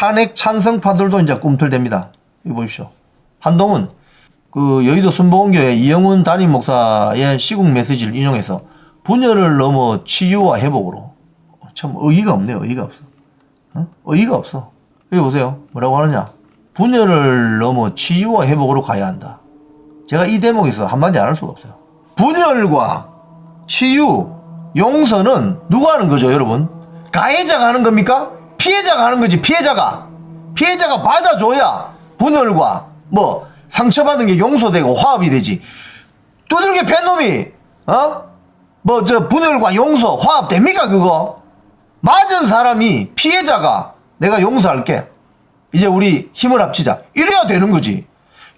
탄핵 찬성파들도 이제 꿈틀댑니다. 이거 보십시오. 한동훈, 그 여의도 순복음교회 이영훈 담임 목사의 시국 메시지를 인용해서 분열을 넘어 치유와 회복으로. 참 의의가 없네요. 의의가 없어. 의의가 없어. 여기 보세요. 뭐라고 하느냐. 분열을 넘어 치유와 회복으로 가야 한다. 제가 이 대목에서 한마디 안 할 수가 없어요. 분열과 치유, 용서는 누가 하는 거죠, 여러분? 가해자가 하는 겁니까? 피해자가 하는 거지, 피해자가. 피해자가 받아줘야 분열과 뭐 상처받은 게 용서되고 화합이 되지. 두들겨 팬 놈이 뭐 저 분열과 용서 화합 됩니까 그거? 맞은 사람이 피해자가 내가 용서할게, 이제 우리 힘을 합치자, 이래야 되는 거지.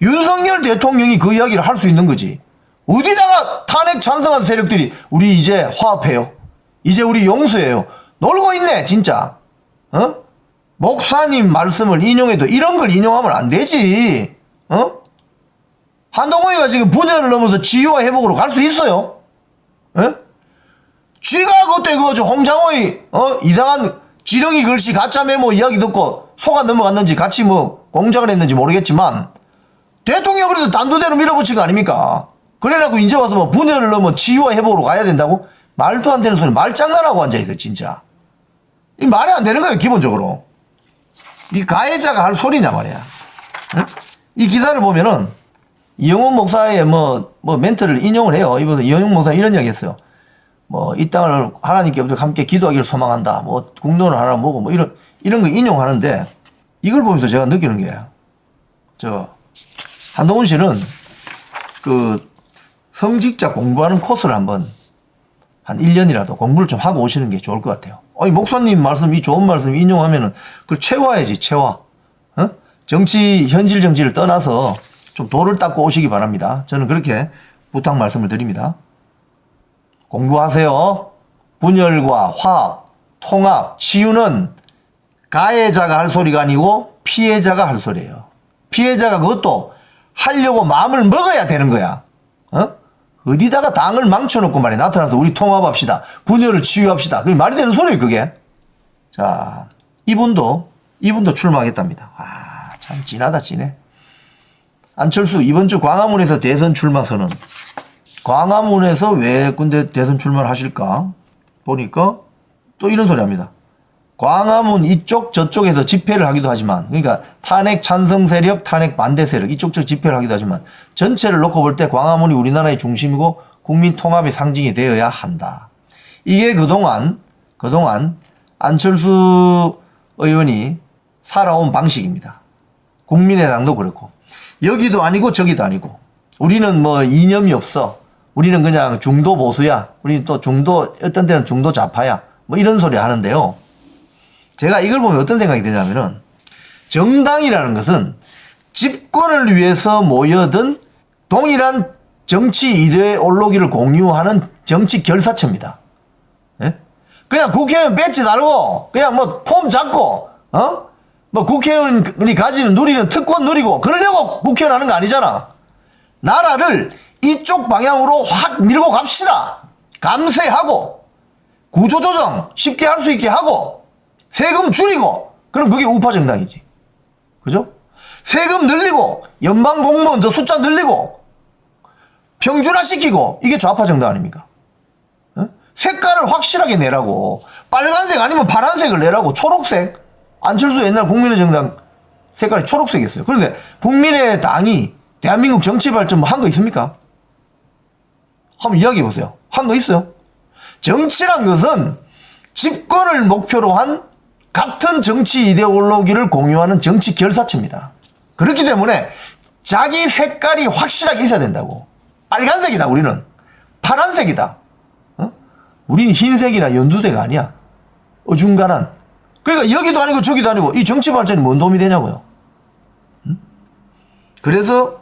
윤석열 대통령이 그 이야기를 할 수 있는 거지. 어디다가 탄핵 찬성한 세력들이 우리 이제 화합해요, 이제 우리 용서해요, 놀고 있네 진짜. 목사님 말씀을 인용해도 이런 걸 인용하면 안 되지. 한동훈이가 지금 분열을 넘어서 치유와 회복으로 갈 수 있어요? 쥐가 그때 그저 홍장호의 이상한 지렁이 글씨 가짜 메모 이야기 듣고 속아 넘어갔는지 같이 뭐 공작을 했는지 모르겠지만 대통령 그래서 단두대로 밀어붙인 거 아닙니까? 그래갖고 이제 와서 뭐 분열을 넘어 치유와 회복으로 가야 된다고? 말도 안 되는 소리 말장난하고 앉아있어 진짜. 이 말이 안 되는 거예요 기본적으로. 이 가해자가 할 소리냐 말이야. 이 기사를 보면은 이영훈 목사의 뭐 멘트를 인용을 해요. 이번에 이영훈 목사 이런 이야기 했어요. 뭐 이 땅을 하나님께 함께 기도하기를 소망한다. 뭐 국론을 하나 보고 뭐 이런 거 인용하는데, 이걸 보면서 제가 느끼는 게, 한동훈 씨는 그 성직자 공부하는 코스를 한번 한 1년이라도 공부를 좀 하고 오시는 게 좋을 것 같아요. 이 목사님 말씀, 이 좋은 말씀 인용하면은 그걸 채워야지, 채워. 정치, 현실 정치를 떠나서 좀 도를 닦고 오시기 바랍니다. 저는 그렇게 부탁 말씀을 드립니다. 공부하세요. 분열과 화합, 통합, 치유는 가해자가 할 소리가 아니고 피해자가 할 소리예요. 피해자가 그것도 하려고 마음을 먹어야 되는 거야. 어디다가 당을 망쳐놓고 말이야 나타나서 우리 통합합시다, 분열을 치유합시다, 그게 말이 되는 소리예요 그게. 자, 이분도 출마하겠답니다. 참 진하다 진해. 안철수 이번 주 광화문에서 대선 출마 선언. 광화문에서 왜 근데 대선 출마를 하실까 보니까 또 이런 소리 합니다. 광화문 이쪽 저쪽에서 집회를 하기도 하지만, 그러니까 탄핵 찬성 세력, 탄핵 반대 세력 이쪽 저 집회를 하기도 하지만 전체를 놓고 볼 때 광화문이 우리나라의 중심이고 국민 통합의 상징이 되어야 한다. 이게 그동안 안철수 의원이 살아온 방식입니다. 국민의당도 그렇고. 여기도 아니고 저기도 아니고. 우리는 뭐 이념이 없어. 우리는 그냥 중도 보수야. 우리는 또 중도, 어떤 때는 중도 좌파야. 뭐 이런 소리 하는데요. 제가 이걸 보면 어떤 생각이 드냐면은, 정당이라는 것은 집권을 위해서 모여든 동일한 정치 이데올로기를 공유하는 정치 결사체입니다. 예? 그냥 국회의원 배지 달고, 그냥 뭐 폼 잡고, 뭐 국회의원이 가지는 누리는 특권 누리고, 그러려고 국회의원 하는 거 아니잖아. 나라를 이쪽 방향으로 확 밀고 갑시다. 감세하고, 구조조정 쉽게 할 수 있게 하고, 세금 줄이고, 그럼 그게 우파 정당이지. 그죠? 세금 늘리고, 연방 공무원도 숫자 늘리고, 평준화시키고, 이게 좌파 정당 아닙니까? 색깔을 확실하게 내라고. 빨간색 아니면 파란색을 내라고. 초록색. 안철수 옛날 국민의 정당 색깔이 초록색이었어요. 그런데 국민의 당이 대한민국 정치 발전 뭐 한 거 있습니까? 한번 이야기해 보세요. 한 거 있어요? 정치란 것은 집권을 목표로 한 같은 정치 이데올로기를 공유하는 정치 결사체입니다. 그렇기 때문에 자기 색깔이 확실하게 있어야 된다고. 빨간색이다 우리는. 파란색이다. 우리는 흰색이나 연두색 아니야. 어중간한. 그러니까 여기도 아니고 저기도 아니고 이 정치 발전이 뭔 도움이 되냐고요. 그래서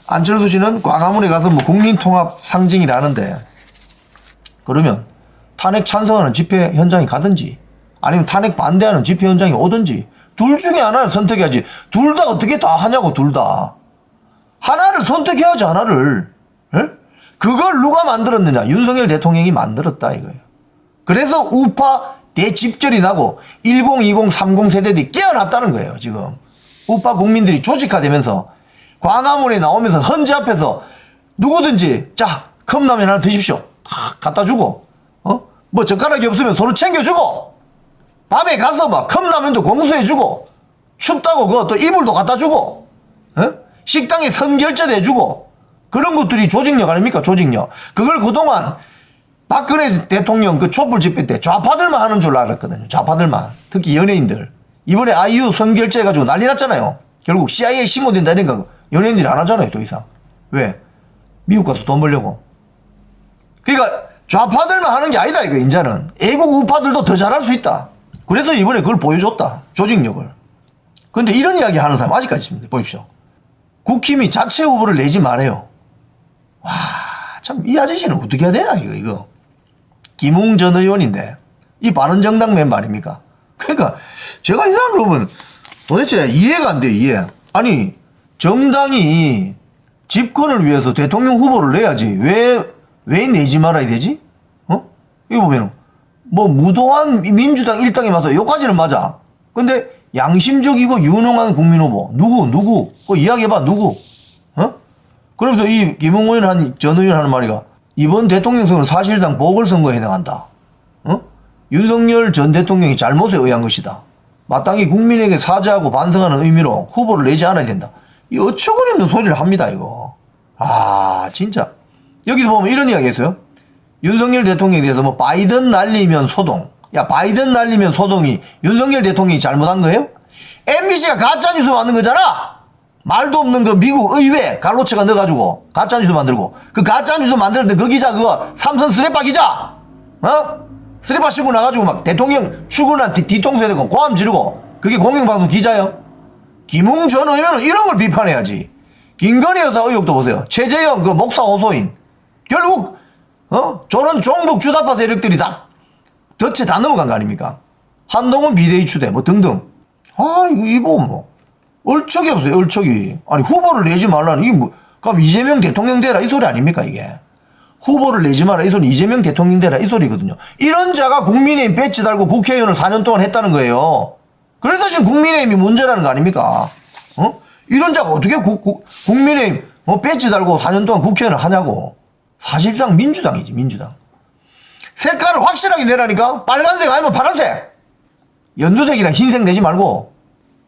안철수 씨는 광화문에 가서 뭐 국민통합 상징이라는데, 그러면 탄핵 찬성하는 집회 현장에 가든지 아니면 탄핵 반대하는 집회 현장에 오든지 둘 중에 하나를 선택해야지. 둘 다 어떻게 다 하냐고. 둘 다. 하나를 선택해야지 하나를. 에? 그걸 누가 만들었느냐. 윤석열 대통령이 만들었다 이거예요. 그래서 우파 대집결이 나고 10, 20, 30 세대들이 깨어났다는 거예요. 지금 우파 국민들이 조직화되면서 광화문에 나오면서 헌재 앞에서 누구든지 자 컵라면 하나 드십시오 다 갖다 주고 뭐 젓가락이 없으면 서로 챙겨주고 밤에 가서 막 컵라면도 공수해주고 춥다고 그거 또 이불도 갖다 주고 식당에 선결제도 해주고 그런 것들이 조직력 아닙니까? 조직력. 그걸 그동안 박근혜 대통령 그 촛불 집회 때 좌파들만 하는 줄 알았거든요. 좌파들만. 특히 연예인들. 이번에 아이유 선결제 해가지고 난리 났잖아요. 결국 CIA 신고된다니까 연예인들이 안 하잖아요. 더 이상. 왜? 미국 가서 돈 벌려고. 그러니까 좌파들만 하는 게 아니다 이거 인자는. 애국 우파들도 더 잘할 수 있다. 그래서 이번에 그걸 보여줬다. 조직력을. 근데 이런 이야기 하는 사람 아직까지 있습니다. 보십시오. 국힘이 자체 후보를 내지 말아요. 와, 참, 이 아저씨는 어떻게 해야 되나, 이거. 김웅 전 의원인데, 이 바른정당 멤버 아닙니까? 그러니까, 제가 이 사람을 보면 도대체 이해가 안 돼, 이해. 아니, 정당이 집권을 위해서 대통령 후보를 내야지. 왜 내지 말아야 되지? 이거 보면, 뭐, 무도한 민주당 일당에 맞서 여기까지는 맞아. 근데, 양심적이고 유능한 국민 후보. 누구? 그거 이야기해봐, 누구? 그러면서 이 김웅 의원 전 의원 하는 말이가 이번 대통령 선거는 사실상 보궐선거에 해당한다. 윤석열 전 대통령이 잘못에 의한 것이다. 마땅히 국민에게 사죄하고 반성하는 의미로 후보를 내지 않아야 된다. 이 어처구니없는 소리를 합니다, 이거. 아, 진짜. 여기도 보면 이런 이야기 했어요. 윤석열 대통령에 대해서 뭐 바이든 날리면 소동. 야, 바이든 날리면 소동이 윤석열 대통령이 잘못한 거예요? MBC가 가짜뉴스 만든 거잖아? 말도 없는 그 미국 의회 갈로체가 넣어가지고 가짜뉴스 만들고 그 가짜뉴스 만들었는데 그 기자 그거 삼선 스레빠 기자 스레빠 씌고 나가지고 막 대통령 출근한 뒤통수에 대고 고함 지르고 그게 공영방송 기자요? 김웅 전 의원은 이런 걸 비판해야지. 김건희 여사 의혹도 보세요. 최재형 그 목사 호소인 결국 저런 종북 주다파 세력들이 다 덫에 다 넘어간 거 아닙니까? 한동훈 비대위 추대 뭐 등등. 아 이거 뭐 얼척이 없어요. 얼척이. 아니 후보를 내지 말라는 이게 뭐 그럼 이재명 대통령 되라 이 소리 아닙니까 이게. 후보를 내지 마라 이 소리 이재명 대통령 되라 이 소리거든요. 이런 자가 국민의힘 배지 달고 국회의원을 4년 동안 했다는 거예요. 그래서 지금 국민의힘이 문제라는 거 아닙니까? 이런 자가 어떻게 국민의힘 배지 달고 4년 동안 국회의원을 하냐고. 사실상 민주당이지 민주당. 색깔을 확실하게 내라니까. 빨간색 아니면 파란색. 연두색이나 흰색 내지 말고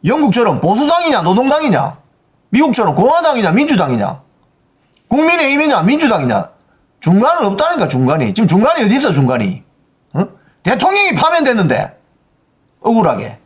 영국처럼 보수당이냐 노동당이냐 미국처럼 공화당이냐 민주당이냐 국민의힘이냐 민주당이냐 중간은 없다니까. 중간이 지금 중간이 어디 있어 중간이. 대통령이 파면됐는데 억울하게